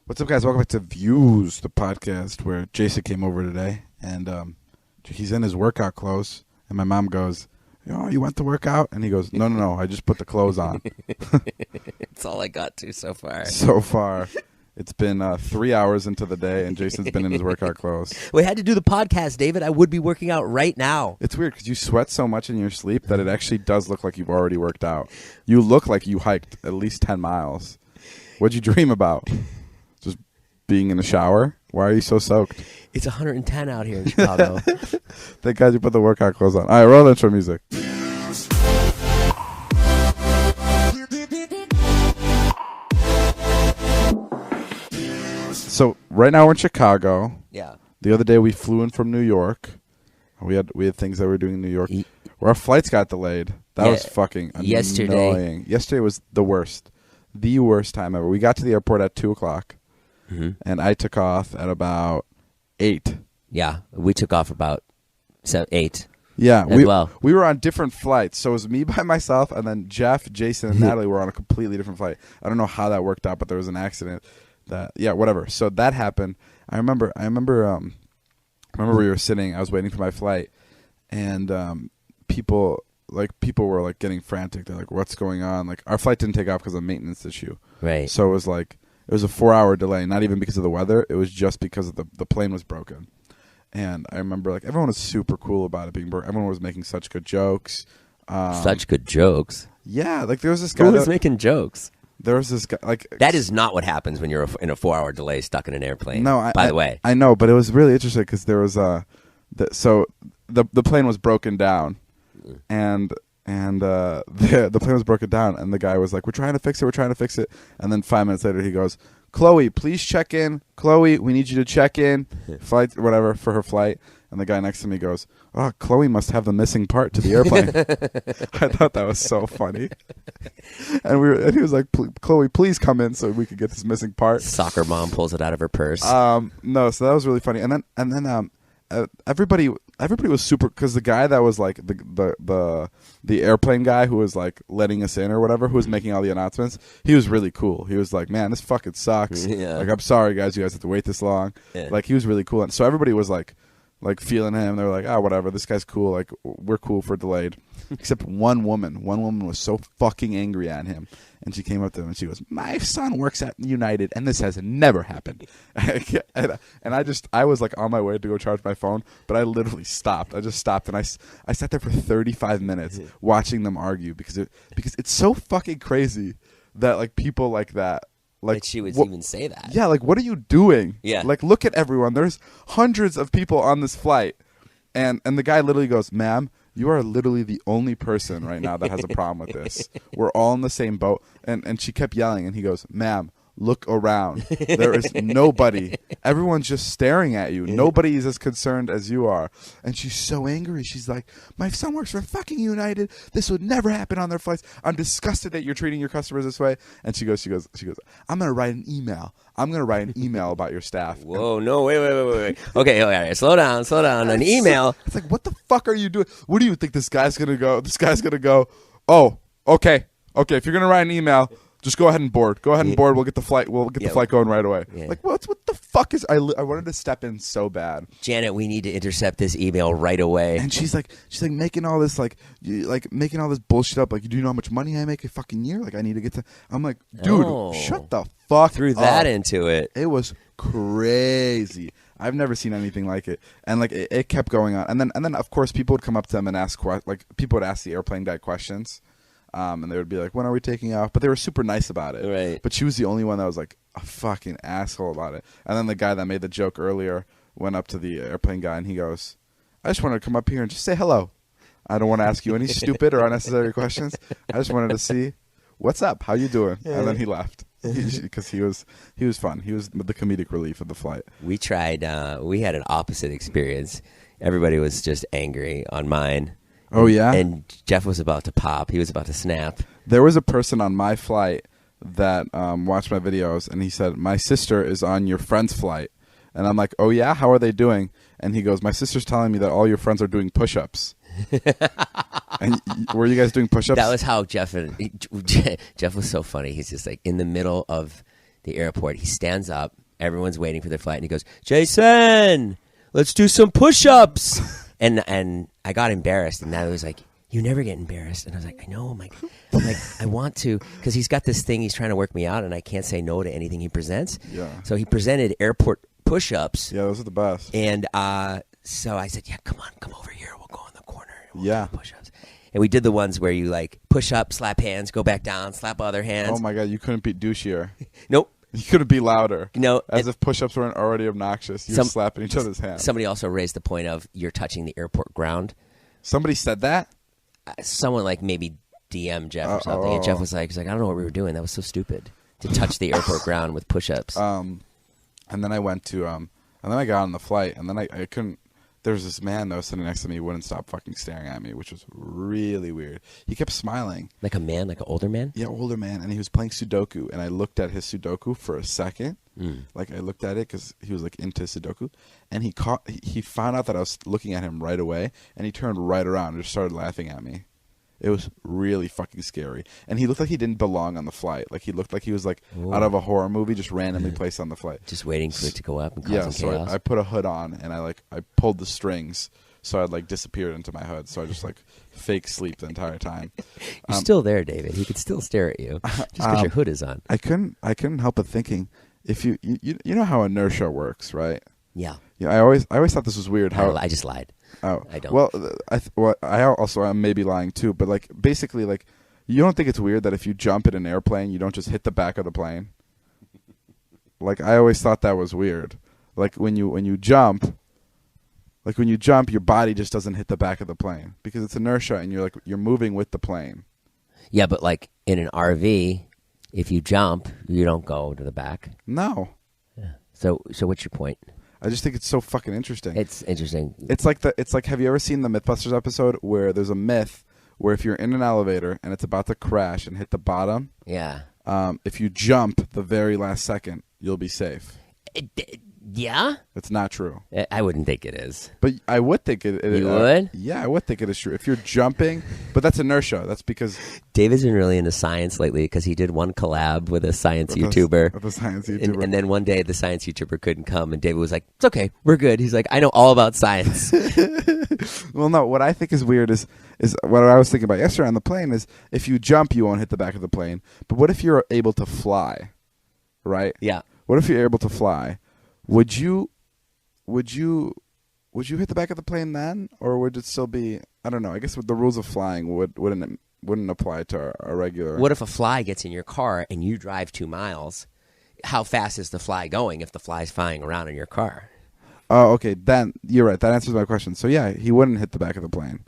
What's up, guys? Welcome back to Views, the podcast where Jason came over today, and he's in his workout clothes, and my mom goes, "Oh, you went to work out?" And he goes, No, I just put the clothes on. It's all I got to so far. So far, it's been 3 hours into the day, and Jason's been in his workout clothes. We had to do the podcast, David. I would be working out right now. It's weird because you sweat so much in your sleep that it actually does look like you've already worked out. You look like you hiked at least 10 miles. What'd you dream about? Just being in the shower? Why are you so soaked? It's 110 out here in Chicago. Thank God you put the workout clothes on. All right, roll intro music. So right now we're in Chicago. Yeah. The other day we flew in from New York. We had things that we were doing in New York. Where our flights got delayed. That was fucking annoying. Yesterday was the worst. The worst time ever. We got to the airport at 2 o'clock, and I took off at about 8. Yeah, we took off about 8. Yeah, well. We were on different flights. So it was me by myself, and then Jeff, Jason, and Natalie were on a completely different flight. I don't know how that worked out, but there was an accident. Whatever. So that happened. I remember we were sitting. I was waiting for my flight, and people were like getting frantic. They're like, "What's going on?" Like, our flight didn't take off because of a maintenance issue. Right. So it was a 4-hour delay. Not even because of the weather. It was just because of the plane was broken. And I remember like everyone was super cool about it being broken. Everyone was making such good jokes. Such good jokes. Yeah, like there was this guy. Who was making jokes? There was this guy. Like that is not what happens when you're in a 4-hour delay stuck in an airplane. No, by the way, I know, but it was really interesting because there was the plane was broken down, and the plane was broken down, and the guy was like, we're trying to fix it, and then 5 minutes later he goes, "Chloe, please check in. Chloe, we need you to check in." Flight, whatever, for her flight. And the guy next to me goes, "Oh, Chloe must have the missing part to the airplane." I thought that was so funny. And he was like, "Chloe, please come in so we could get this missing part." Soccer mom pulls it out of her purse. No, so that was really funny. And then everybody was super, because the guy that was like the airplane guy who was like letting us in or whatever, who was making all the announcements, he was really cool. He was like, "Man, this fucking sucks. Yeah. Like, I'm sorry guys, you guys have to wait this long." Yeah. Like, he was really cool. And so everybody was like feeling him. They were like, "Oh, whatever, this guy's cool. Like, we're cool for delayed." Except one woman was so fucking angry at him, and she came up to him and she goes, "My son works at United, and this has never happened." and I was like on my way to go charge my phone, but I literally stopped. I just stopped, and I sat there for 35 minutes watching them argue because it's so fucking crazy that like people like that. Like, she would even say that. Yeah, like, what are you doing? Yeah. Like, look at everyone. There's hundreds of people on this flight. And the guy literally goes, "Ma'am, you are literally the only person right now that has a problem with this. We're all in the same boat." And she kept yelling, and he goes, "Ma'am, look around. There is nobody. Everyone's just staring at you. Nobody is as concerned as you are." And she's so angry. She's like, "My son works for fucking United. This would never happen on their flights. I'm disgusted that you're treating your customers this way." And she goes, "I'm going to write an email. I'm going to write an email about your staff." Whoa, no, wait. Okay, all right, slow down. An email. It's like, what the fuck are you doing? What do you think this guy's going to go? This guy's going to go, "Oh, okay. If you're going to write an email, just go ahead and board. Go ahead and board. We'll get the flight. The flight going right away." Yeah. Like, what the fuck is? I wanted to step in so bad. "Janet, we need to intercept this email right away." And she's like making all this making all this bullshit up. Like, "Do you know how much money I make a fucking year? Like, I need to get to." I'm like, dude, shut the fuck Threw up. that into it. It was crazy. I've never seen anything like it. And like it kept going on. And then of course people would come up to them and ask people would ask the airplane guy questions. And they would be like, "When are we taking off?" But they were super nice about it. Right. But she was the only one that was like a fucking asshole about it. And then the guy that made the joke earlier went up to the airplane guy and he goes, "I just wanted to come up here and just say hello. I don't want to ask you any stupid or unnecessary questions. I just wanted to see what's up. How you doing?" And then he left because he was fun. He was the comedic relief of the flight. We tried. We had an opposite experience. Everybody was just angry on mine. Oh, yeah? And Jeff was about to pop. He was about to snap. There was a person on my flight that watched my videos, and he said, "My sister is on your friend's flight." And I'm like, "Oh, yeah? How are they doing?" And he goes, "My sister's telling me that all your friends are doing push-ups." And were you guys doing push-ups? That was how Jeff was so funny. He's just like in the middle of the airport. He stands up. Everyone's waiting for their flight, and he goes, "Jason, let's do some push-ups." and I got embarrassed, and now he was like, "You never get embarrassed." And I was like, "I know." I'm like, I want to, because he's got this thing he's trying to work me out, and I can't say no to anything he presents. Yeah. So he presented airport push-ups. Yeah, those are the best. And so I said, "Yeah, come over here. We'll go in the corner. We'll Yeah. do push-ups." And we did the ones where you like push up, slap hands, go back down, slap other hands. Oh my God, you couldn't be douchier. Nope. You couldn't be louder. No. As if push-ups weren't already obnoxious. You're slapping each other's hands. Somebody also raised the point of you're touching the airport ground. Somebody said that? Someone like maybe DM Jeff or something. And Jeff was like, I don't know what we were doing. That was so stupid to touch the airport ground with push-ups. And then I went to, and then I got on the flight, and then I couldn't. There was this man that was sitting next to me who wouldn't stop fucking staring at me, which was really weird. He kept smiling. Like a man, like an older man? Yeah, older man, and he was playing Sudoku, and I looked at his Sudoku for a second. Like I looked at it because he was like into Sudoku, and he found out that I was looking at him right away, and he turned right around and just started laughing at me. It was really fucking scary, and he looked like he didn't belong on the flight. Like he looked like he was like out of a horror movie, just randomly placed on the flight, just waiting for it to go up and cause some chaos. So I put a hood on, and I pulled the strings, so I'd like disappeared into my hood. So I just like fake sleep the entire time. You're still there, David. He could still stare at you just because your hood is on. I couldn't help but thinking, if you know how inertia works, right? Yeah. Yeah. I always thought this was weird. How I just lied. Oh, I don't. Well, I also am maybe lying too, but like basically, like you don't think it's weird that if you jump in an airplane, you don't just hit the back of the plane? Like I always thought that was weird. Like when you jump, your body just doesn't hit the back of the plane because it's inertia, and you're moving with the plane. Yeah, but like in an RV, if you jump, you don't go to the back. No. Yeah. So what's your point? I just think it's so fucking interesting. It's interesting. It's like have you ever seen the Mythbusters episode where there's a myth where if you're in an elevator and it's about to crash and hit the bottom, yeah, if you jump the very last second, you'll be safe. Yeah? It's not true. I wouldn't think it is. But I would think it You would? Yeah, I would think it is true. If you're jumping, but that's inertia. That's because David's been really into science lately because he did one collab with a science YouTuber. With a science YouTuber. And then one day the science YouTuber couldn't come, and David was like, "It's okay, we're good." He's like, "I know all about science." Well, no, what I think is weird is what I was thinking about yesterday on the plane is if you jump, you won't hit the back of the plane. But what if you're able to fly, right? Yeah. What if you're able to fly? Would you hit the back of the plane then, or would it still be? I don't know. I guess with the rules of flying wouldn't apply to a regular. What if a fly gets in your car and you drive 2 miles? How fast is the fly going if the fly's flying around in your car? Oh, okay. Then you're right. That answers my question. So yeah, he wouldn't hit the back of the plane.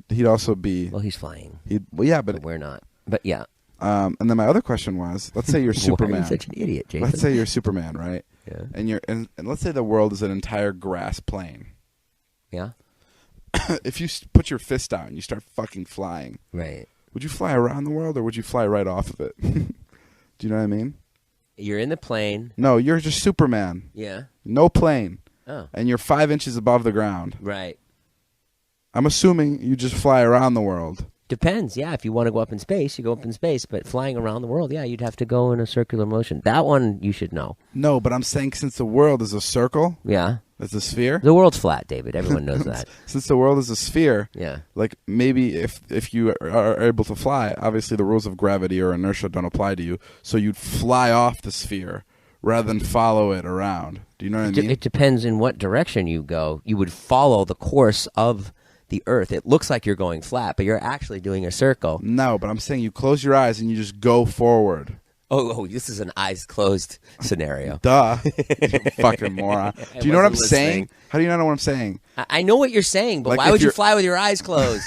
He'd also be. Well, he's flying. But we're not. But yeah. And then my other question was, let's say you're Superman. Why are you such an idiot, Jason? Let's say you're Superman, right? Yeah. And let's say the world is an entire grass plain. Yeah. If you put your fist out and you start fucking flying, right? Would you fly around the world or would you fly right off of it? Do you know what I mean? You're in the plane. No, you're just Superman. Yeah. No plane. Oh. And you're 5 inches above the ground. Right. I'm assuming you just fly around the world. Depends. Yeah, if you want to go up in space, you go up in space. But flying around the world, yeah, you'd have to go in a circular motion. That one you should know. No, but I'm saying since the world is a circle, yeah, it's a sphere. The world's flat, David. Everyone knows that. Since the world is a sphere, yeah, like maybe if you are able to fly, obviously the rules of gravity or inertia don't apply to you, so you'd fly off the sphere rather than follow it around. Do you know what I mean? It depends in what direction you go. You would follow the course of the Earth. It looks like you're going flat, but you're actually doing a circle. No, but I'm saying you close your eyes and you just go forward. Oh, this is an eyes closed scenario. Duh. You fucking moron. Do you know what I'm saying? How do you not know what I'm saying? I know what you're saying, but like why would you fly with your eyes closed?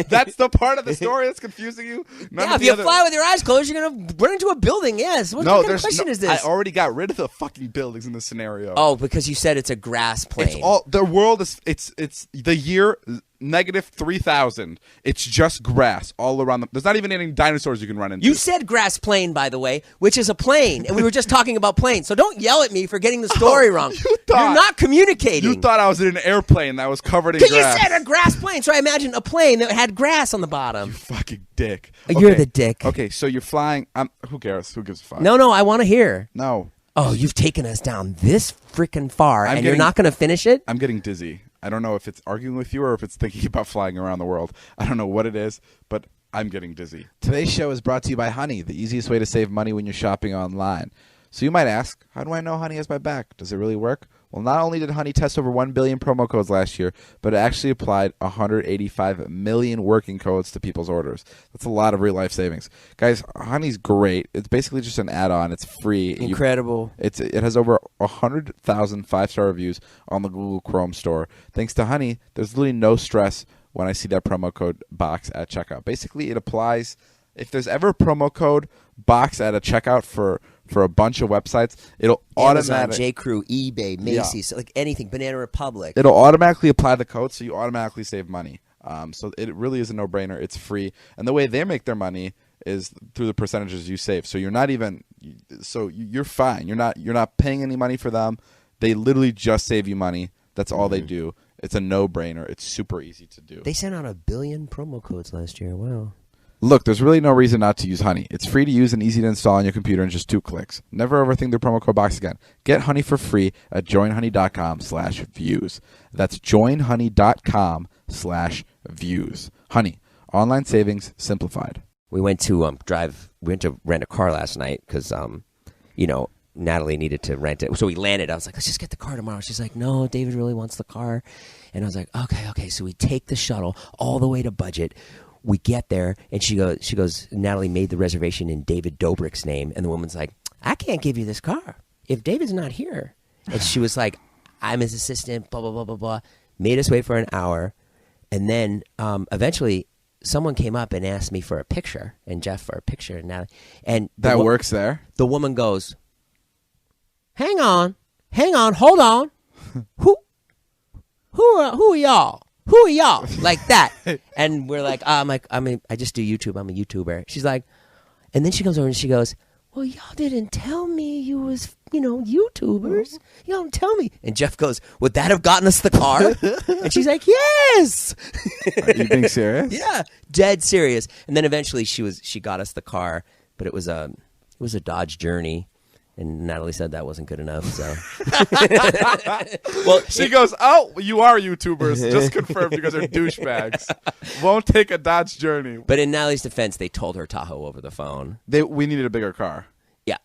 That's the part of the story that's confusing you? If you fly with your eyes closed, you're going to run into a building, yes. What kind of question is this? I already got rid of the fucking buildings in this scenario. Oh, because you said it's a grass plane. It's all, the world is, it's the year negative 3,000. It's just grass all around them. There's not even any dinosaurs you can run into. You said grass plane, by the way, which is a plane, and we were just talking about planes. So don't yell at me for getting the story wrong. You're not communicating. You thought I was in an airplane that was covered in grass. grass. You said a grass plane, so I imagine a plane that had grass on the bottom. You fucking dick. You're the dick. Okay, so you're flying. Who cares? Who gives a fuck? No, I want to hear. No. Oh, you've taken us down this freaking far, and you're not going to finish it? I'm getting dizzy. I don't know if it's arguing with you or if it's thinking about flying around the world. I don't know what it is, but I'm getting dizzy. Today's show is brought to you by Honey, the easiest way to save money when you're shopping online. So you might ask, how do I know Honey has my back? Does it really work? Well, not only did Honey test over 1 billion promo codes last year, but it actually applied 185 million working codes to people's orders. That's a lot of real-life savings. Guys, Honey's great. It's basically just an add-on. It's free. Incredible. It has over 100,000 five-star reviews on the Google Chrome store. Thanks to Honey, there's literally no stress when I see that promo code box at checkout. Basically, it applies. If there's ever a promo code box at a checkout for a bunch of websites, it'll automatically J.Crew, eBay, Macy's, like anything, Banana Republic. It'll automatically apply the code, so you automatically save money. So it really is a no-brainer. It's free, and the way they make their money is through the percentages you save. So you're not even, so you're fine. You're not paying any money for them. They literally just save you money. That's all they do. It's a no-brainer. It's super easy to do. They sent out 1 billion promo codes last year. Wow. Look, there's really no reason not to use Honey. It's free to use and easy to install on your computer in just 2 clicks. Never overthink the promo code box again. Get Honey for free at joinhoney.com/views. That's joinhoney.com/views. Honey, online savings simplified. We went to rent a car last night because Natalie needed to rent it. So we landed. I was like, let's just get the car tomorrow. She's like, no, David really wants the car. And I was like, okay. So we take the shuttle all the way to Budget. We get there, and she goes, Natalie made the reservation in David Dobrik's name. And the woman's like, I can't give you this car if David's not here. And she was like, I'm his assistant, blah, blah, blah, blah, blah. Made us wait for an hour. And then eventually someone came up and asked me for a picture, and Jeff for a picture. And that works there? The woman goes, hang on, hold on. Who are y'all? Who are y'all? Like that. And we're like, I just do YouTube. I'm a YouTuber. She's like, and then she comes over and she goes, well, y'all didn't tell me you was, YouTubers. Y'all don't tell me. And Jeff goes, would that have gotten us the car? And she's like, yes. Are you being serious? Yeah, dead serious. And then eventually she got us the car, but it was a Dodge Journey. And Natalie said that wasn't good enough, so. Well, she goes, oh, you are YouTubers. Just confirmed you guys are douchebags. Won't take a Dodge Journey. But in Natalie's defense, they told her Tahoe over the phone. We needed a bigger car. Yeah.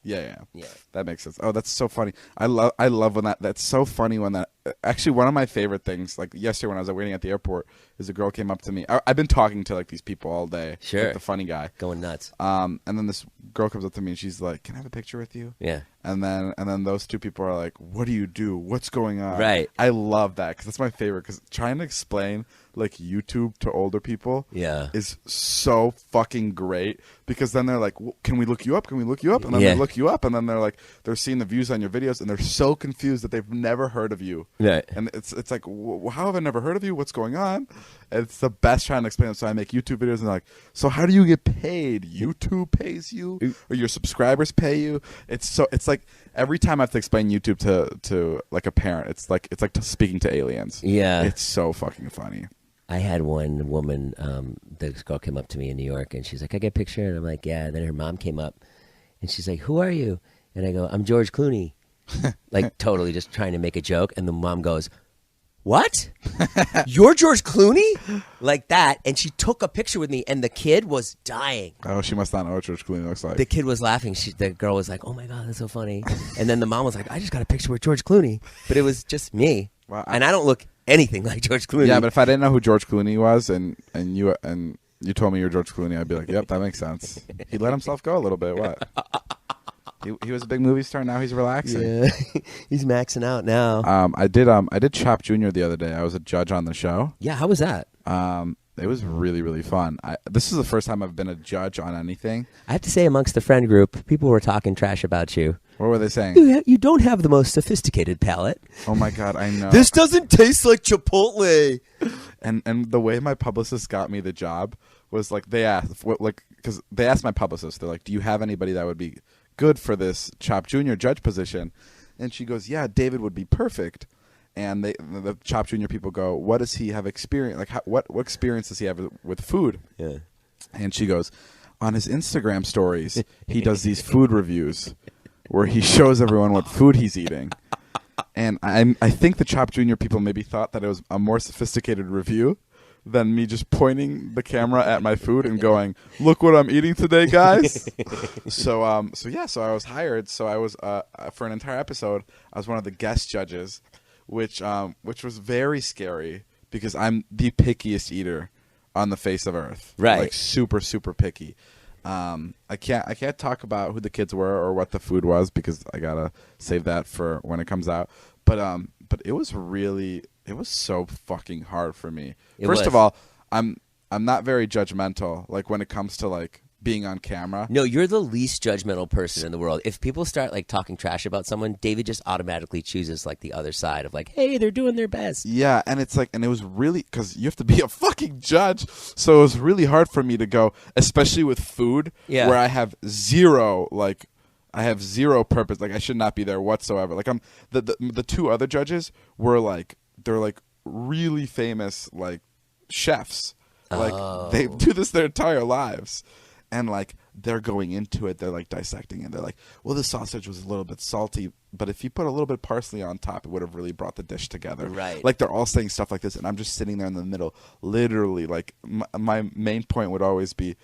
That makes sense. Oh, that's so funny. I love when that's so funny when that. Actually, one of my favorite things, like yesterday when I was waiting at the airport, is a girl came up to me. I've been talking to like these people all day. Sure. Like the funny guy. Going nuts. And then this girl comes up to me and she's like, "Can I have a picture with you?" Yeah. And then those two people are like, "What do you do? What's going on?" Right. I love that because that's my favorite. Because trying to explain like YouTube to older people, is so fucking great. Because then they're like, "Can we look you up? Can we look you up?" And then they look you up, and then they're like, they're seeing the views on your videos, and they're so confused that they've never heard of you. Right. And it's like, how have I never heard of you? What's going on? And it's the best trying to explain it. So I make YouTube videos, and they're like, so how do you get paid? YouTube pays you, or your subscribers pay you? It's like every time I have to explain YouTube to like a parent, it's like speaking to aliens. Yeah. It's so fucking funny. I had one woman, this girl came up to me in New York, and she's like, I get a picture? And I'm like, yeah. And then her mom came up, and she's like, who are you? And I go, I'm George Clooney. Like, totally just trying to make a joke. And the mom goes, what? You're George Clooney? Like that. And she took a picture with me, and the kid was dying. Oh, she must not know what George Clooney looks like. The kid was laughing. The girl was like, oh, my God, that's so funny. And then the mom was like, I just got a picture with George Clooney. But it was just me. Wow. And I don't look anything like George Clooney. Yeah, but if I didn't know who George Clooney was and you told me you're George Clooney, I'd be like, yep, that makes sense. He let himself go a little bit. What? He was a big movie star. Now he's relaxing. Yeah, he's maxing out now. I did Chop Jr. the other day. I was a judge on the show. Yeah, how was that? It was really, really fun. This is the first time I've been a judge on anything. I have to say, amongst the friend group, people were talking trash about you. What were they saying? You don't have the most sophisticated palate. Oh my God, I know. This doesn't taste like Chipotle. And the way my publicist got me the job was like they asked, because they asked my publicist, they're like, "Do you have anybody that would be good for this Chop Junior judge position?" And she goes, "Yeah, David would be perfect." And the Chop Junior people go, "What does he have experience? Like, what experience does he have with food?" Yeah. And she goes, "On his Instagram stories, he does these food reviews where he shows everyone what food he's eating." And I think the Chop Junior people maybe thought that it was a more sophisticated review than me just pointing the camera at my food and going, "Look what I'm eating today, guys." So I was hired. So I was for an entire episode, I was one of the guest judges. Which was very scary because I'm the pickiest eater on the face of earth. Right. Like super, super picky. I can't talk about who the kids were or what the food was because I gotta save that for when it comes out. But it was so fucking hard for me. First of all, I'm not very judgmental. Like when it comes to like being on camera. No, you're the least judgmental person in the world. If people start like talking trash about someone, David just automatically chooses like the other side of like, hey, they're doing their best. Yeah, and it's like, and it was really, because you have to be a fucking judge, so it was really hard for me to go, especially with food, where I have zero purpose. Like I should not be there whatsoever. Like the two other judges were like, they're like really famous like chefs. Like they do this their entire lives. And, like, they're going into it. They're, like, dissecting it. They're like, well, the sausage was a little bit salty, but if you put a little bit of parsley on top, it would have really brought the dish together. Right. Like, they're all saying stuff like this, and I'm just sitting there in the middle. Literally, like, my main point would always be,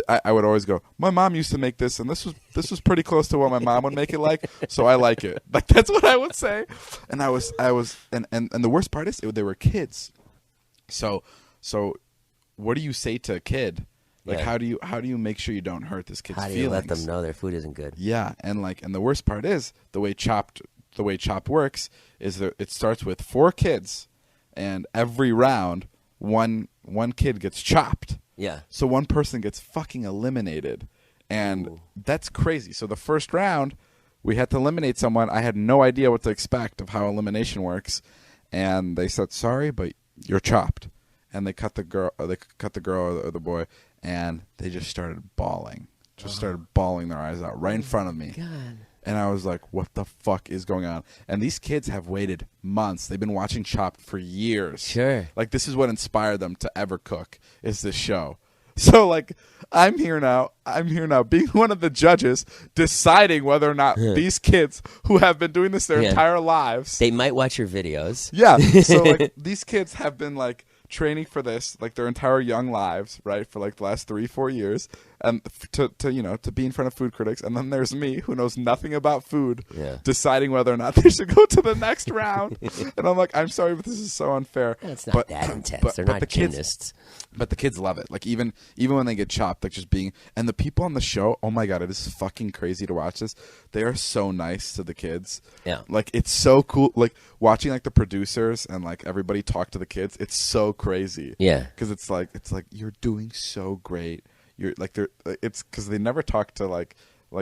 I would always go, my mom used to make this, and this was pretty close to what my mom would make it like, so I like it. Like, that's what I would say. And I was, and the worst part is, they were kids. So what do you say to a kid? Like how do you make sure you don't hurt this kid's feelings? How do you let them know their food isn't good? Yeah, and the worst part is the way Chop works is that it starts with 4 kids, and every round one kid gets chopped. Yeah. So one person gets fucking eliminated, and that's crazy. So the first round we had to eliminate someone. I had no idea what to expect of how elimination works, and they said, "Sorry, but you're chopped." And they cut the girl or the boy. And they just started bawling. Started bawling their eyes out right in front of me. God. And I was like, what the fuck is going on? And these kids have waited months. They've been watching Chopped for years. Sure. Like, this is what inspired them to ever cook, is this show. So, like, I'm here now being one of the judges, deciding whether or not these kids who have been doing this their entire lives. They might watch your videos. Yeah. So, like, these kids have been, like, training for this like their entire young lives, right, for like the last 3-4 years, and to be in front of food critics. And then there's me, who knows nothing about food, deciding whether or not they should go to the next round. And I'm like, I'm sorry, but this is so unfair. It's not that intense. They're not gymnasts. But the kids love it. Like even when they get chopped, like just being, and the people on the show, oh my God, it is fucking crazy to watch this. They are so nice to the kids. Yeah. Like it's so cool. Like watching like the producers and like everybody talk to the kids. It's so crazy. Yeah. Because it's like you're doing so great. You're like it's because they never talk to like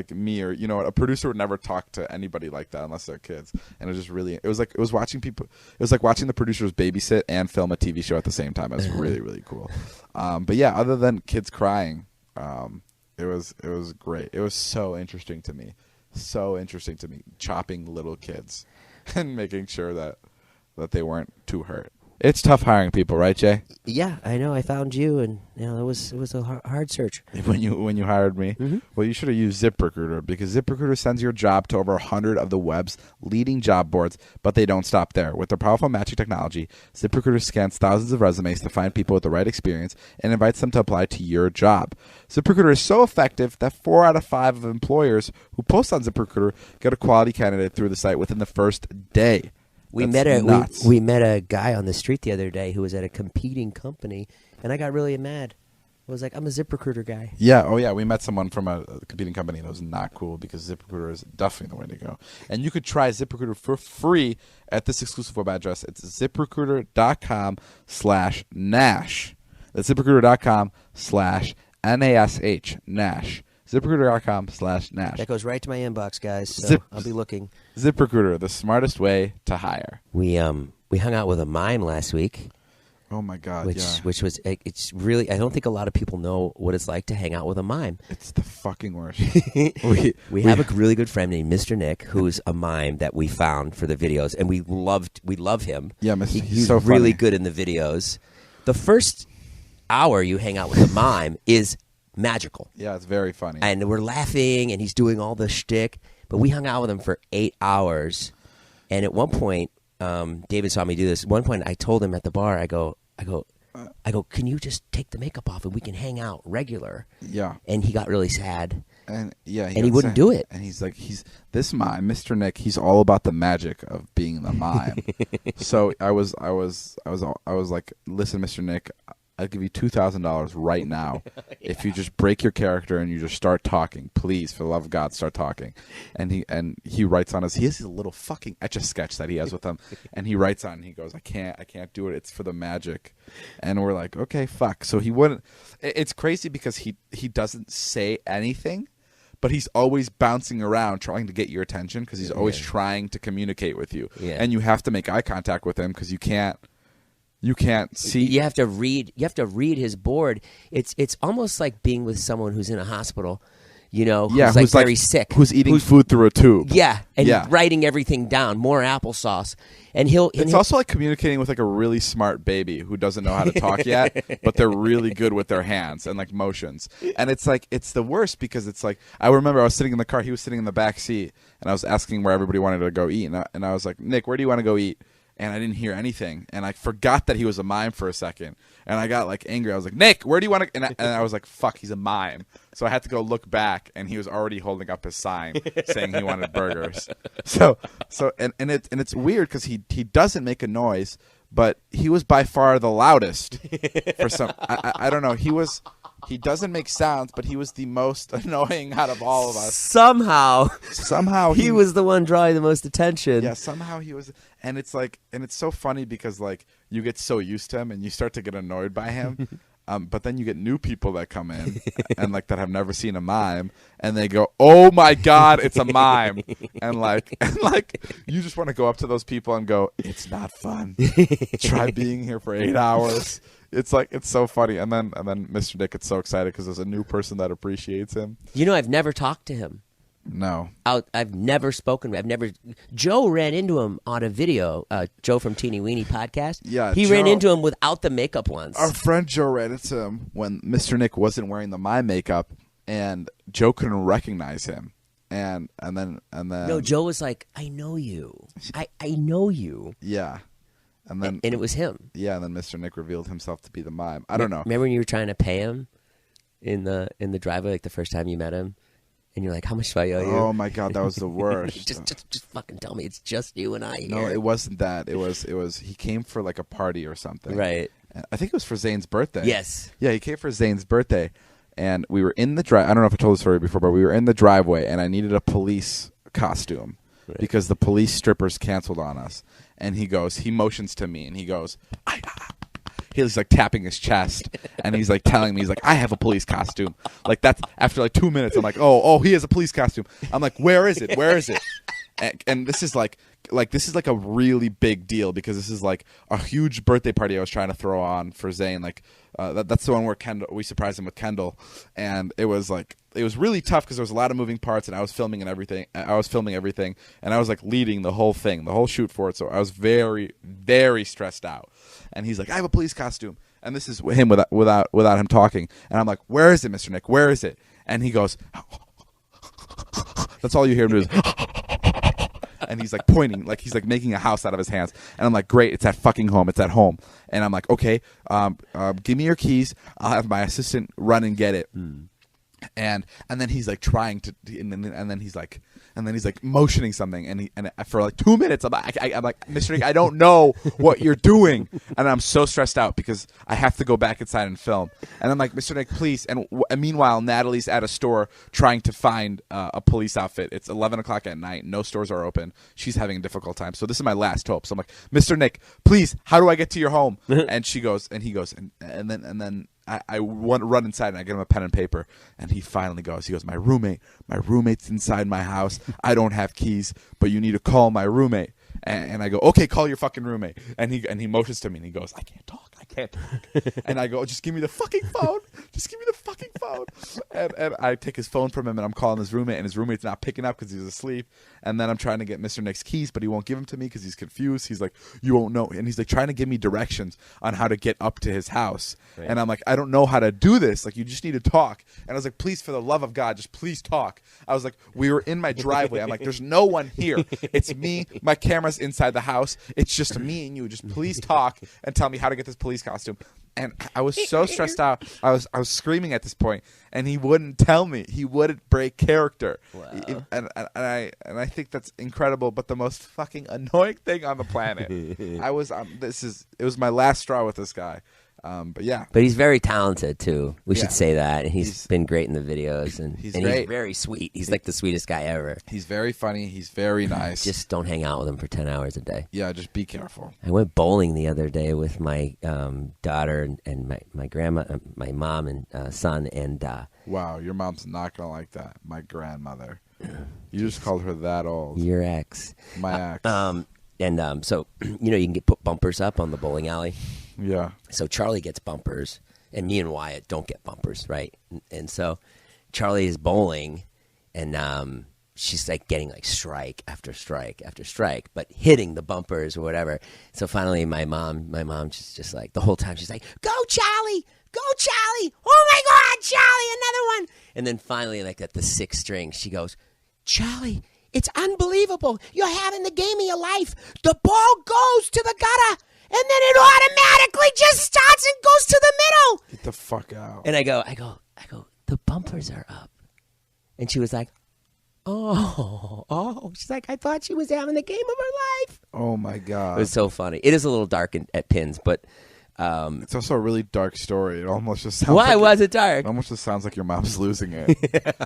me, or a producer would never talk to anybody like that unless they're kids. And it was just really, it was like watching the producers babysit and film a TV show at the same time. It was really, really cool. But yeah, other than kids crying, it was great. It was so interesting to me, chopping little kids and making sure that they weren't too hurt. It's tough hiring people, right, Jay? Yeah, I know. I found you, and it was a hard search. When you hired me, well, you should have used ZipRecruiter, because ZipRecruiter sends your job to over 100 of the web's leading job boards, but they don't stop there. With their powerful matching technology, ZipRecruiter scans thousands of resumes to find people with the right experience and invites them to apply to your job. ZipRecruiter is so effective that 4 out of 5 of employers who post on ZipRecruiter get a quality candidate through the site within the first day. We met a guy on the street the other day who was at a competing company, and I got really mad. I was like, I'm a ZipRecruiter guy. Yeah, oh yeah, we met someone from a competing company, and it was not cool, because ZipRecruiter is definitely the way to go. And you could try ZipRecruiter for free at this exclusive web address. It's ZipRecruiter.com/Nash. That's ZipRecruiter.com/NASH, Nash. ZipRecruiter.com/Nash. That goes right to my inbox, guys. So I'll be looking. ZipRecruiter, the smartest way to hire. We hung out with a mime last week. Oh my God! Which was it's really, I don't think a lot of people know what it's like to hang out with a mime. It's the fucking worst. we have a really good friend named Mr. Nick, who's a mime that we found for the videos, and we love him. Yeah, he's so really funny. good in the videos. The first hour you hang out with a mime is magical. Yeah, it's very funny. And we're laughing, and he's doing all the shtick. But we hung out with him for 8 hours, and at one point, David saw me do this. At one point, I told him at the bar, I go, can you just take the makeup off and we can hang out regular? Yeah. And he got really sad. And yeah, he wouldn't do it. And he's like, this mime, Mr. Nick. He's all about the magic of being the mime. So I was like, listen, Mr. Nick, I'll give you $2,000 right now if you just break your character and you just start talking. Please, for the love of God, start talking. And he writes on he has his little fucking Etch-a-Sketch that he has with him, and he writes on. And he goes, I can't do it. It's for the magic. And we're like, okay, fuck. So he wouldn't. It's crazy because he doesn't say anything, but he's always bouncing around trying to get your attention because he's always trying to communicate with you. Yeah. And you have to make eye contact with him because you can't see. You have to read his board. It's almost like being with someone who's in a hospital, who's like very sick, who's eating food through a tube. Yeah, and writing everything down, more applesauce, and it's also like communicating with like a really smart baby who doesn't know how to talk yet, but they're really good with their hands and like motions. And it's like it's the worst because it's like I remember I was sitting in the car, he was sitting in the back seat, and I was asking where everybody wanted to go eat, and I was like, Nick, where do you want to go eat? And I didn't hear anything, and I forgot that he was a mime for a second, and I got like angry. I was like, Nick, where do you want to? And I was like, fuck, he's a mime. So I had to go look back, and he was already holding up his sign saying he wanted burgers. So it's weird because he doesn't make a noise, but he was by far the loudest for some. I don't know. He doesn't make sounds, but he was the most annoying out of all of us. Somehow he was the one drawing the most attention. Yeah, somehow he was. And it's like, and it's so funny because like you get so used to him and you start to get annoyed by him. But then you get new people that come in and like that have never seen a mime, and they go, "Oh my God, it's a mime!" and like you just want to go up to those people and go, "It's not fun. Try being here for 8 hours." It's like it's so funny, and then Mr. Nick gets so excited because there's a new person that appreciates him. I've never talked to him. No, I've never spoken. Joe ran into him on a video. Joe from Teeny Weeny podcast. Yeah, he ran into him without the makeup once. Our friend Joe ran into him when Mr. Nick wasn't wearing the mime makeup, and Joe couldn't recognize him. And then no, Joe was like, "I know you. I know you." Yeah. And it was him. Yeah, and then Mr. Nick revealed himself to be the mime. I don't know. Remember when you were trying to pay him in the driveway, like the first time you met him, and you're like, "How much do I owe you?" Oh my God, that was the worst. just fucking tell me it's just you and I here. No, it wasn't that. It was he came for like a party or something. Right. I think it was for Zane's birthday. Yes. Yeah, he came for Zane's birthday, and we were in the drive. I don't know if I told the story before, but we were in the driveway, and I needed a police costume. Right. Because the police strippers canceled on us. And he motions to me, and he goes, he's like tapping his chest, and he's like telling me, he's like, I have a police costume. Like that's after like 2 minutes, I'm like, oh, he has a police costume. I'm like, where is it? And this is like a really big deal because this is like a huge birthday party I was trying to throw on for Zane. Like that's the one where we surprised him with Kendall, and it was really tough because there was a lot of moving parts, and I was filming everything, and I was like leading the whole thing, the whole shoot for it. So I was very, very stressed out. And he's like, I have a police costume, and this is him without him talking. And I'm like, where is it, Mr. Nick? Where is it? And he goes, that's all you hear him do is. And he's like pointing, like he's like making a house out of his hands. And I'm like, great, it's at fucking home. It's at home. And I'm like, okay, give me your keys. I'll have my assistant run and get it. And then he's like trying to, and then he's like motioning something, and for like 2 minutes I'm like, Mr. Nick, I don't know what you're doing, and I'm so stressed out because I have to go back inside and film, and I'm like, Mr. Nick, please. And meanwhile, Natalie's at a store trying to find a police outfit. It's 11 o'clock at night, no stores are open. She's having a difficult time, so this is my last hope. So I'm like, Mr. Nick, please, how do I get to your home? And he goes, and then I want to run inside, and I get him a pen and paper, and he finally goes. He goes, my roommate's inside my house. I don't have keys, but you need to call my roommate. And I go, okay, call your fucking roommate. And he motions to me, and he goes, I can't talk. And I go, just give me the fucking phone. Just give me the fucking phone. And I take his phone from him, and I'm calling his roommate, and his roommate's not picking up because he's asleep. And then I'm trying to get Mr. Nick's keys, but he won't give them to me because he's confused. He's like, you won't know. And he's like trying to give me directions on how to get up to his house. Right. And I'm like, I don't know how to do this. Like, you just need to talk. And I was like, please, for the love of God, just please talk. I was like, we were in my driveway. I'm like, there's no one here. It's me. My camera's inside the house. It's just me and you. Just please talk and tell me how to get this police costume. And I was so stressed out. I was screaming at this point, and he wouldn't tell me. He wouldn't break character. Wow. And I think that's incredible, but the most fucking annoying thing on the planet. It was my last straw with this guy. But yeah. But he's very talented too. We should say that. And he's been great in the videos, and he's very sweet. He's like the sweetest guy ever. He's very funny. He's very nice. Just don't hang out with him for 10 hours a day. Yeah, just be careful. I went bowling the other day with my daughter and my grandma, my mom and son, and wow, your mom's not gonna like that. My grandmother. You just called her that old. Your ex. My ex. So you can put bumpers up on the bowling alley. Yeah. So Charlie gets bumpers, and me and Wyatt don't get bumpers, right? And so Charlie is bowling, and she's like getting like strike after strike after strike, but hitting the bumpers or whatever. So finally, my mom just like the whole time she's like, "Go Charlie, go Charlie! Oh my God, Charlie, another one!" And then finally, like at the 6th string, she goes, "Charlie, it's unbelievable! You're having the game of your life. The ball goes to the gutter." And then it automatically just starts and goes to the middle. Get the fuck out. And I go, the bumpers are up. And she was like, oh. She's like, I thought she was having the game of her life. Oh, my God. It was so funny. It is a little dark at pins, but... it's also a really dark story. It almost just sounds Why was it dark? It almost just sounds like your mom's losing it.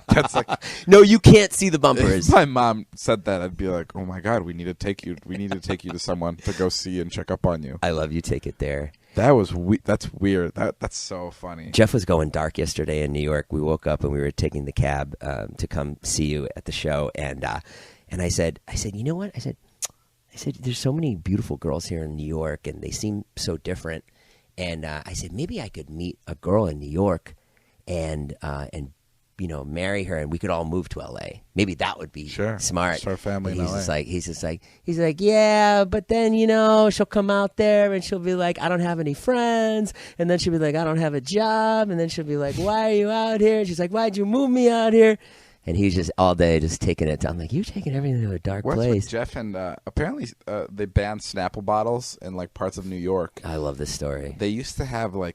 That's like, no, you can't see the bumpers. If my mom said that, I'd be like, oh my God, we need to take you to someone to go see and check up on you. I love you. Take it there. That's weird. That's so funny. Jeff was going dark yesterday in New York. We woke up and we were taking the cab to come see you at the show, and I said, you know what? I said, there's so many beautiful girls here in New York, and they seem so different. And I said, maybe I could meet a girl in New York and marry her, and we could all move to L.A. Maybe that would be smart. Start a family in L.A. He's like, yeah, but then, she'll come out there and she'll be like, I don't have any friends. And then she'll be like, I don't have a job. And then she'll be like, why are you out here? And she's like, why'd you move me out here? And he's just all day just taking it. I'm like, you're taking everything to a dark place. With Jeff and apparently they banned Snapple bottles in like parts of New York. I love this story. They used to have bottle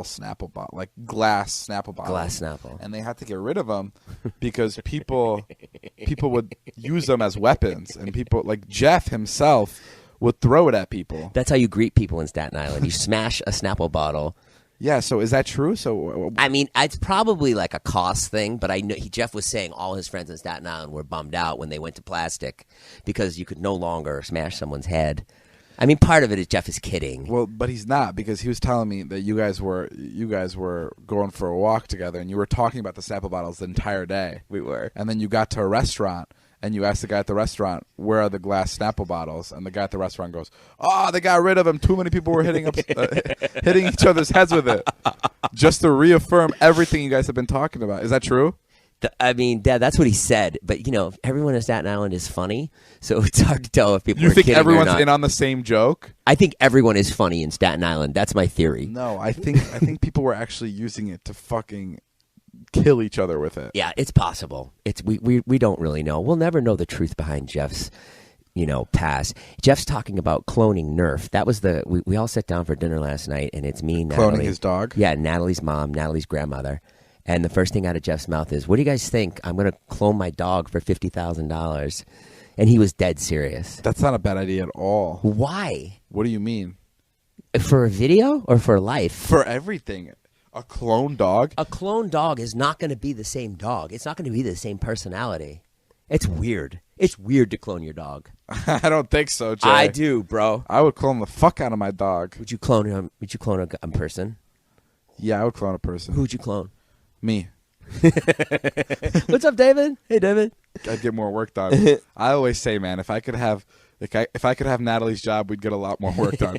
Snapple bottle, like glass Snapple bottles. Glass Snapple. And they had to get rid of them because people would use them as weapons, and people like Jeff himself would throw it at people. That's how you greet people in Staten Island. You smash a Snapple bottle. Yeah, so is that true? So I mean, it's probably like a cost thing, but I know Jeff was saying all his friends in Staten Island were bummed out when they went to plastic because you could no longer smash someone's head. I mean, part of it is Jeff is kidding. Well, but he's not, because he was telling me that you guys were going for a walk together and you were talking about the Snapple bottles the entire day. We were. And then you got to a restaurant and you asked the guy at the restaurant, where are the glass Snapple bottles? And the guy at the restaurant goes, oh, they got rid of them. Too many people were hitting each other's heads with it. Just to reaffirm everything you guys have been talking about. Is that true? I mean, Dad, that's what he said. But, everyone in Staten Island is funny, so it's hard to tell if people are kidding or not. You think everyone's in on the same joke? I think everyone is funny in Staten Island. That's my theory. No, I think people were actually using it to fucking kill each other with it. Yeah, it's possible. We don't really know. We'll never know the truth behind Jeff's past. Jeff's talking about cloning Nerf. That was we all sat down for dinner last night, and it's me, Natalie. Cloning his dog? Yeah, Natalie's mom, Natalie's grandmother, And the first thing out of Jeff's mouth is, what do you guys think? I'm going to clone my dog for $50,000. And he was dead serious. That's not a bad idea at all. Why? What do you mean? For a video or for life? For everything. A clone dog? A clone dog is not going to be the same dog. It's not going to be the same personality. It's weird. It's weird to clone your dog. I don't think so, Jay. I do, bro. I would clone the fuck out of my dog. Would you clone him? Would you clone a person? Yeah, I would clone a person. Who would you clone? Me. What's up, David? Hey, David. I'd get more work done. I always say, man, if I could have Natalie's job, we'd get a lot more work done.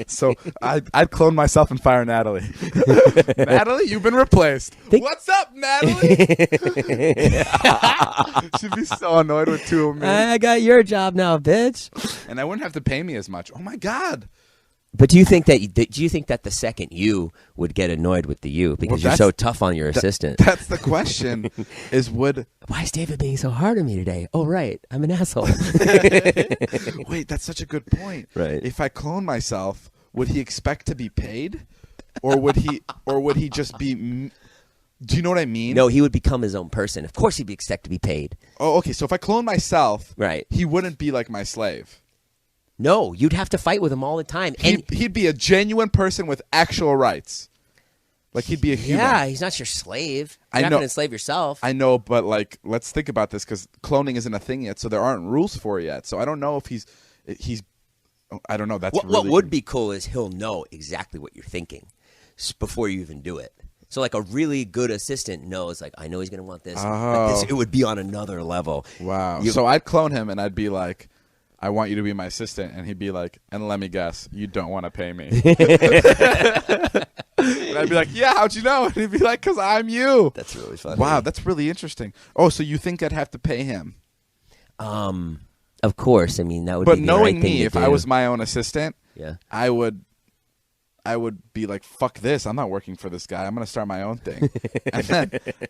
So I'd clone myself and fire Natalie. Natalie, you've been replaced. What's up, Natalie? She'd be so annoyed with two of me. I got your job now, bitch. And I wouldn't have to pay me as much. Oh my God. But do you think that the second you would get annoyed with the you because you're so tough on your assistant? That's the question. Why is David being so hard on me today? Oh, right, I'm an asshole. Wait, that's such a good point. Right. If I clone myself, would he expect to be paid, or would he just be? Do you know what I mean? No, he would become his own person. Of course, he'd expect to be paid. Oh, okay. So if I clone myself, right, he wouldn't be like my slave. No, you'd have to fight with him all the time. He'd be a genuine person with actual rights. Like, he'd be a human. Yeah, he's not your slave. You're not going to enslave yourself. I know, but, like, let's think about this, because cloning isn't a thing yet, so there aren't rules for it yet. So I don't know if he's I don't know. That's what would be cool is he'll know exactly what you're thinking before you even do it. So, like, a really good assistant knows, like, I know he's going to want this. Oh. It would be on another level. Wow. So I'd clone him, and I'd be like, I want you to be my assistant. And he'd be like, and let me guess, you don't want to pay me. And I'd be like, yeah, how'd you know? And he'd be like, because I'm you. That's really funny. Wow, that's really interesting. Oh, so you think I'd have to pay him? Of course. I mean, that would be the knowing right thing me, to if do. I was my own assistant, yeah, I would be like, fuck this. I'm not working for this guy. I'm going to start my own thing.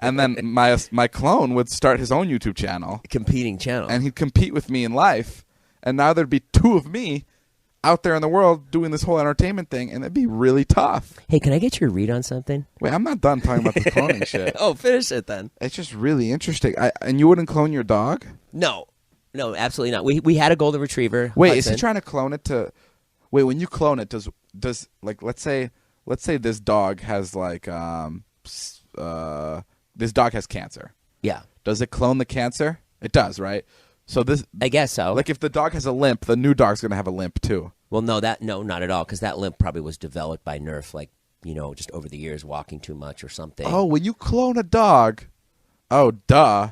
and then my clone would start his own YouTube channel. Competing channel. And he'd compete with me in life. And now there'd be two of me out there in the world doing this whole entertainment thing, and it'd be really tough. Hey, can I get your read on something? Wait, I'm not done talking about this cloning shit. Oh, finish it then. It's just really interesting. And you wouldn't clone your dog? No, absolutely not. We had a golden retriever. Wait, Hudson. is he trying to clone it to? Wait, when you clone it, does like let's say this dog has like this dog has cancer. Yeah. Does it clone the cancer? It does, right? So this, I guess so. Like, if the dog has a limp, the new dog's gonna have a limp too. Well, no, not at all, because that limp probably was developed by Nerf, like, just over the years, walking too much or something. Oh, when you clone a dog, oh, duh.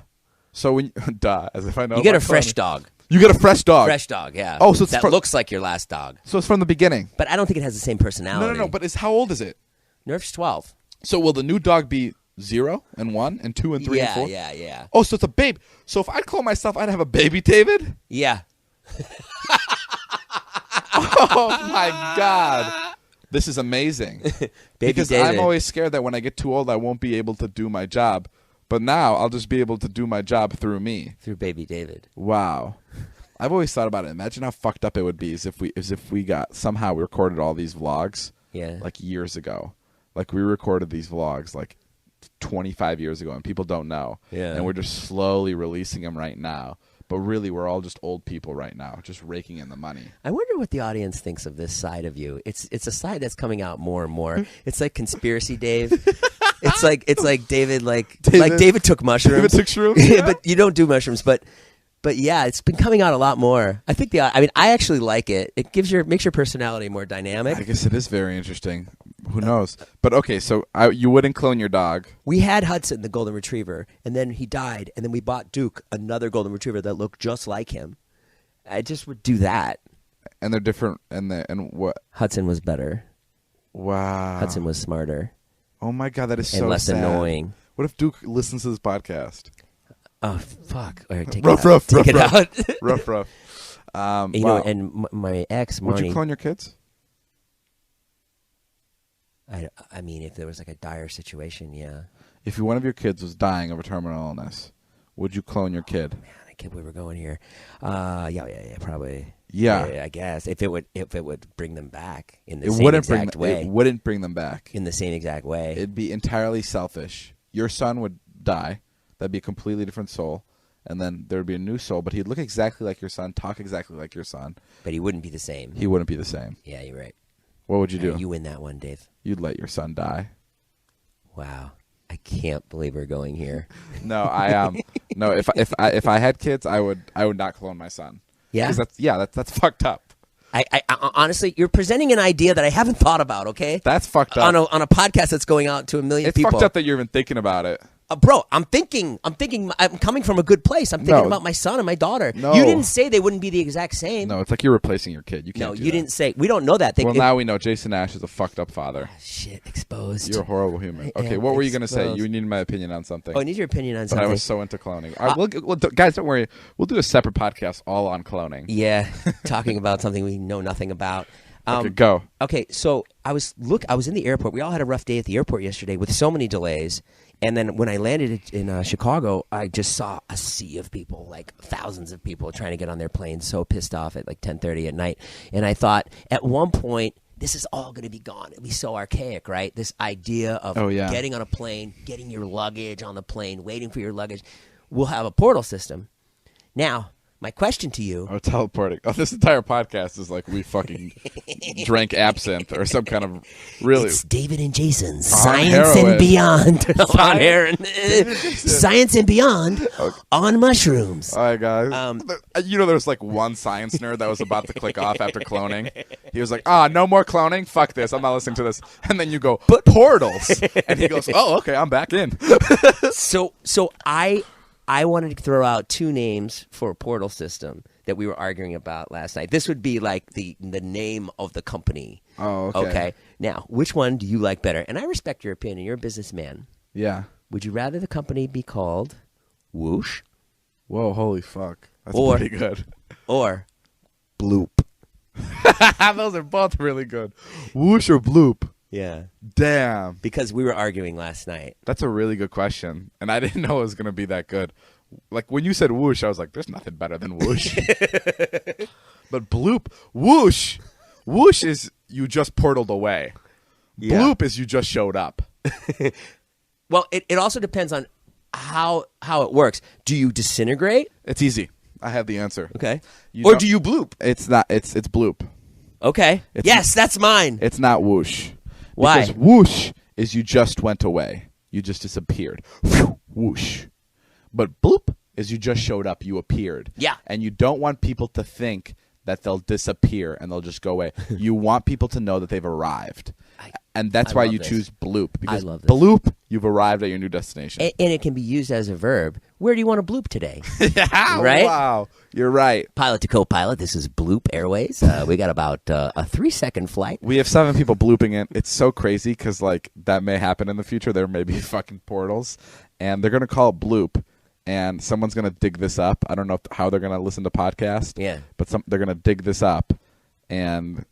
So when duh, as if I know. You get a fresh dog. You get a fresh dog. Fresh dog, yeah. Oh, so it's that looks like your last dog. So it's from the beginning. But I don't think it has the same personality. No. But how old is it? Nerf's 12. So will the new dog be 0 and 1 and 2 and 3 and 4? Yeah. Oh, so it's a babe. So if I clone myself, I'd have a baby David? Yeah. Oh my God. This is amazing. Because David. I'm always scared that when I get too old, I won't be able to do my job. But now I'll just be able to do my job through me. Through baby David. Wow. I've always thought about it. Imagine how fucked up it would be as if we got somehow we recorded all these vlogs. Yeah. Like years ago. Like we recorded these vlogs like 25 years ago and people don't know. Yeah. And we're just slowly releasing them right now. But really, we're all just old people right now, just raking in the money. I wonder what the audience thinks of this side of you. It's a side that's coming out more and more. It's like conspiracy Dave. It's like David David took mushrooms. David took shrooms, yeah. But you don't do mushrooms. But yeah, it's been coming out a lot more. I think I actually like it. It makes your personality more dynamic. I guess it is very interesting. Who knows? But okay, so you wouldn't clone your dog. We had Hudson, the golden retriever, and then he died, and then we bought Duke, another golden retriever that looked just like him. I just would do that. And they're different. And what? Hudson was better. Wow. Hudson was smarter. Oh my God, that is so and less sad. Annoying. What if Duke listens to this podcast? Oh fuck! All right, take rough, it out. rough, take rough, it rough. out. Rough. Wow. And my ex, Marnie. Would you clone your kids? I mean, if there was like a dire situation, yeah. If one of your kids was dying of a terminal illness, would you clone your kid? Man, I can't believe we're going here. Yeah, probably. Yeah, I guess if it would bring them back in the same exact way. It wouldn't bring them back in the same exact way. It'd be entirely selfish. your son would die. That'd be a completely different soul. And then there would be a new soul, but he'd look exactly like your son, talk exactly like your son. But he wouldn't be the same. He wouldn't be the same. Yeah, you're right. What would you do? You win that one, Dave. You'd let your son die. Wow. I can't believe we're going here. No, no, if I had kids, I would not clone my son. Yeah? That's fucked up. I honestly, you're presenting an idea that I haven't thought about, okay? That's fucked up. On a podcast that's going out to a million people. It's fucked up that you're even thinking about it. Bro, I'm coming from a good place. I'm thinking about my son and my daughter. No. You didn't say they wouldn't be the exact same. No, it's like you're replacing your kid. You can't do that. didn't say. We don't know that. Now we know Jason Nash is a fucked up father. Shit, exposed. You're a horrible human. Okay, what were you going to say? You needed my opinion on something. Oh, I need your opinion on But something. I was so into cloning. Guys, don't worry. We'll do a separate podcast all on cloning. Yeah, talking about something we know nothing about. Okay, go. Okay, so I was in the airport. We all had a rough day at the airport yesterday with so many delays. And then when I landed in Chicago, I just saw a sea of people, like thousands of people trying to get on their plane, so pissed off at like 10:30 at night. And I thought at one point, this is all going to be gone. It'll be so archaic, right? This idea of getting on a plane, getting your luggage on the plane, waiting for your luggage. We'll have a portal system. Now, my question to you... Oh, teleporting. Oh, this entire podcast is like we fucking drank absinthe or some kind of really... It's David and Jason, Science and Beyond. On Erin. Science and Beyond on mushrooms. All right, guys. There's like one science nerd that was about to click off after cloning. He was like, no more cloning? Fuck this. I'm not listening to this. And then you go, but portals. And he goes, oh, okay, I'm back in. So I wanted to throw out two names for a portal system that we were arguing about last night. This would be like the name of the company. Oh, okay. Now, which one do you like better? And I respect your opinion. You're a businessman. Yeah. Would you rather the company be called Whoosh? Whoa, holy fuck. That's pretty good. Or Bloop? Those are both really good. Whoosh or Bloop? Yeah. Damn. Because we were arguing last night. That's a really good question. And I didn't know it was going to be that good. Like, when you said whoosh, I was like, there's nothing better than whoosh. But bloop, whoosh. Whoosh is you just portaled away. Yeah. Bloop is you just showed up. Well, it also depends on how it works. Do you disintegrate? It's easy. I have the answer. Okay. Or do you bloop? It's not. It's bloop. Okay. Yes, that's mine. It's not whoosh. Why? Because whoosh is you just went away. You just disappeared. Whoosh. But bloop is you just showed up. You appeared. Yeah. And you don't want people to think that they'll disappear and they'll just go away. You want people to know that they've arrived. And that's why you choose bloop. Because I love this. Bloop, you've arrived at your new destination. And it can be used as a verb. Where do you want to bloop today? Yeah, right? Wow. You're right. Pilot to co-pilot, this is Bloop Airways. We got about a 3-second flight. We have 7 people blooping it. It's so crazy because, like, that may happen in the future. There may be fucking portals. And they're going to call it bloop. And someone's going to dig this up. I don't know how they're going to listen to podcasts. Yeah. But they're going to dig this up. And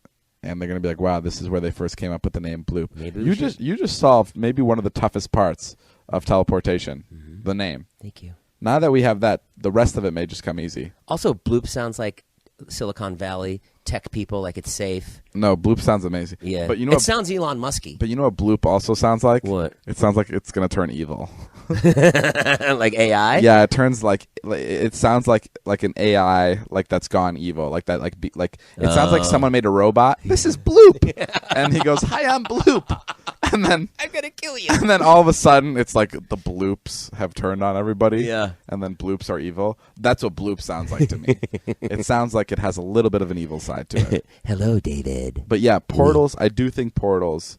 they're going to be like, wow, this is where they first came up with the name bloop. Maybe you just solved maybe one of the toughest parts of teleportation, the name. Thank you. Now that we have that, the rest of it may just come easy. Also, bloop sounds like Silicon Valley tech people, like it's safe. No, bloop sounds amazing. Yeah. But it sounds Elon Musky. But you know what bloop also sounds like? What? It sounds like it's going to turn evil. Like AI? Yeah, it turns it sounds like an AI that's gone evil, like that it sounds like someone made a robot. This is Bloop. And he goes, "Hi, I'm Bloop." And then I'm going to kill you. And then all of a sudden it's like the bloops have turned on everybody. Yeah. And then bloops are evil. That's what bloop sounds like to me. It sounds like it has a little bit of an evil side to it. Hello, David. But yeah, portals, I do think portals.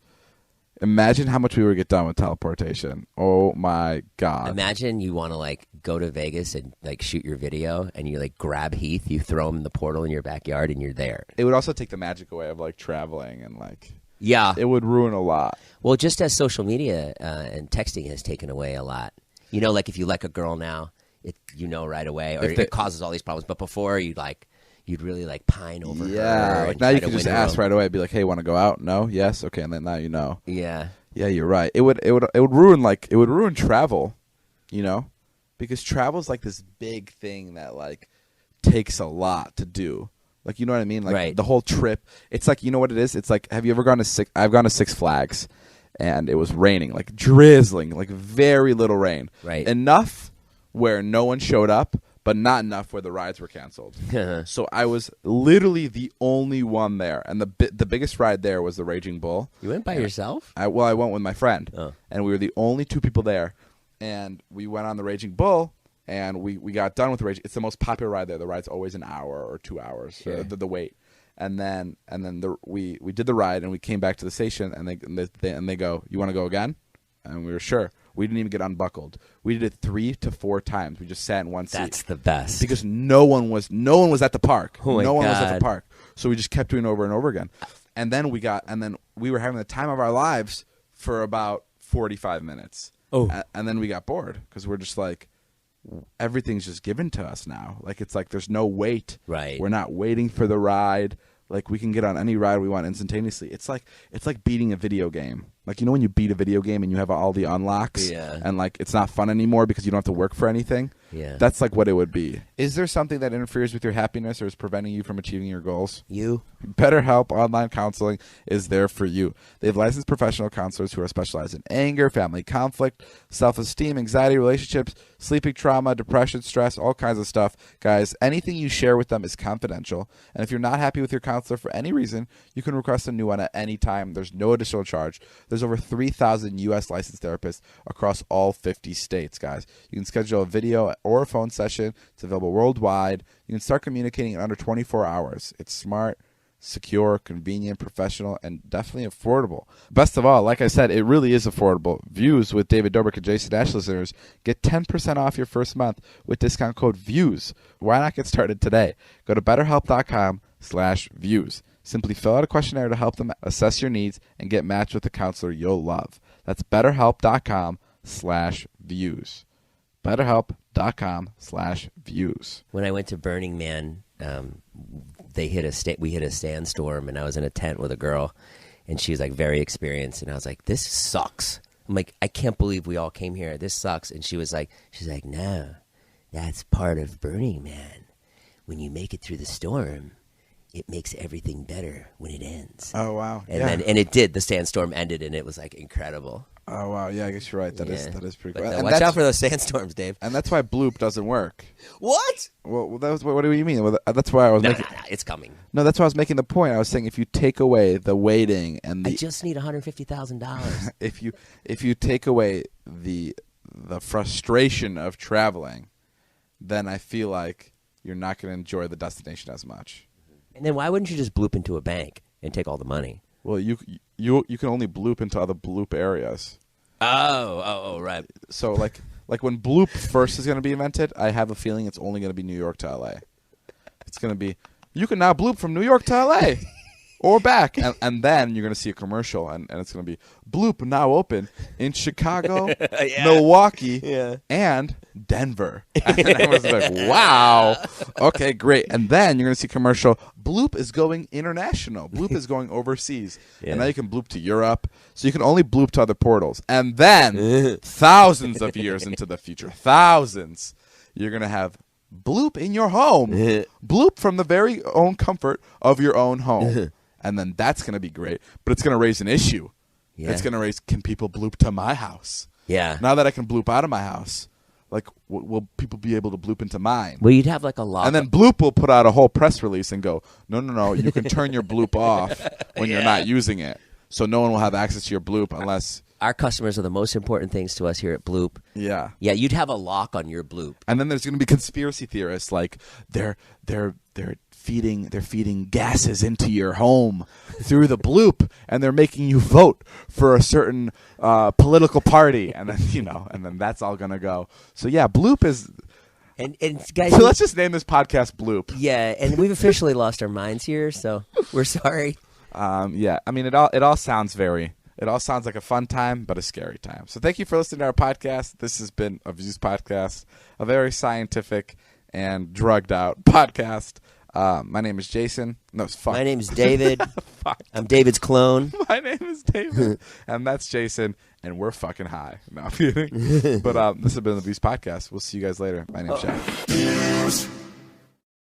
Imagine how much we would get done with teleportation. Oh my God. Imagine you want to go to Vegas and shoot your video and you grab Heath, you throw him in the portal in your backyard and you're there. It would also take the magic away of traveling and yeah. It would ruin a lot. Well, just as social media and texting has taken away a lot. If you like a girl now, right away, or it causes all these problems. But before you'd really pine over her. Yeah, now you can just ask right away. Be like, "Hey, want to go out? No, yes, okay." And then now you know. Yeah, yeah, you're right. It would ruin travel, because travel's this big thing that takes a lot to do. You know what I mean? Right. The whole trip. It's you know what it is? It's have you ever gone to I've gone to Six Flags, and it was raining, like drizzling, like very little rain. Right. Enough where no one showed up, but not enough where the rides were canceled. So I was literally the only one there, and the biggest ride there was the Raging Bull. You went by yourself? I went with my friend, and we were the only two people there, and we went on the Raging Bull, and we got done with the Raging. It's the most popular ride there. The ride's always an hour or 2 hours, Sure. the wait. And then we did the ride, and we came back to the station, and they go, "You want to go again?" And we were sure. We didn't even get unbuckled. We did it 3 to 4 times. We just sat in one seat. That's the best. Because no one was at the park. Oh my no one was at God. the park. So we just kept doing it over and over again. And then we were having the time of our lives for about 45 minutes. Oh. And then we got bored because we're just like, everything's just given to us now. Like, it's like there's no wait. Right. We're not waiting for the ride. Like, we can get on any ride we want instantaneously. It's like beating a video game. Like, you know when you beat a video game and you have all the unlocks? Yeah. And, like, it's not fun anymore because you don't have to work for anything? Yeah. That's, like, what it would be. Is there something that interferes with your happiness or is preventing you from achieving your goals? You? BetterHelp Online Counseling is there for you. They have licensed professional counselors who are specialized in anger, family conflict, self-esteem, anxiety, relationships, sleeping trauma, depression, stress, all kinds of stuff. Guys, anything you share with them is confidential. And if you're not happy with your counselor for any reason, you can request a new one at any time. There's no additional charge. There's over 3,000 U.S. licensed therapists across all 50 states, guys. You can schedule a video or a phone session. It's available worldwide. You can start communicating in under 24 hours. It's smart, secure, convenient, professional, and definitely affordable. Best of all, like I said, it really is affordable. Views with David Dobrik and Jason Nash listeners get 10% off your first month with discount code VIEWS. Why not get started today? Go to BetterHelp.com/views. Simply fill out a questionnaire to help them assess your needs and get matched with a counselor you'll love. That's BetterHelp.com/views. BetterHelp.com/views. When I went to Burning Man, we hit a sandstorm, and I was in a tent with a girl, and she was like very experienced, and I was like, "This sucks." I'm like, "I can't believe we all came here. This sucks." And she's like, "No, that's part of Burning Man. When you make it through the storm, it makes everything better when it ends." Oh, wow. And it did. The sandstorm ended, and it was like incredible. Oh, wow. Yeah, I guess you're right. That is pretty cool. But, watch out for those sandstorms, Dave. And that's why bloop doesn't work. What? Well, what do you mean? Well, that's why I was making. No, it's coming. No, that's why I was making the point. I was saying if you take away the waiting and I just need $150,000. if you take away the frustration of traveling, then I feel like you're not going to enjoy the destination as much. And then why wouldn't you just bloop into a bank and take all the money? Well, you can only bloop into other bloop areas. Oh, right. So like when bloop first is going to be invented, I have a feeling it's only going to be New York to LA. It's going to be, you can now bloop from New York to LA or back. And then you're going to see a commercial and it's going to be bloop now open in Chicago, Milwaukee, and Denver. And I was like, wow. Okay, great. And then you're going to see commercial, bloop is going international. Bloop is going overseas. Yeah. And now you can bloop to Europe. So you can only bloop to other portals. And then thousands of years into the future, you're going to have bloop in your home. Bloop from the very own comfort of your own home. And then that's going to be great. But it's going to raise an issue. Yeah. It's going to raise, can people bloop to my house? Yeah. Now that I can bloop out of my house, like, will people be able to bloop into mine? Well, you'd have like a lot. And then Bloop will put out a whole press release and go, no, you can turn your Bloop off when you're not using it. So no one will have access to your Bloop unless... Our customers are the most important things to us here at Bloop. Yeah. Yeah, you'd have a lock on your Bloop. And then there's going to be conspiracy theorists like they're feeding gases into your home through the Bloop, and they're making you vote for a certain political party, and then that's all going to go. So yeah, Bloop is. And guys, so let's just name this podcast Bloop. Yeah, and we've officially lost our minds here, so we're sorry. Yeah, I mean it all sounds like a fun time, but a scary time. So thank you for listening to our podcast. This has been a Views podcast, a very scientific and drugged out podcast. My name is Jason. No, it's fuck. My name is David. I'm David's clone. My name is David. And that's Jason. And we're fucking high. No, I'm kidding. But this has been the Views podcast. We'll see you guys later. My name's Jack.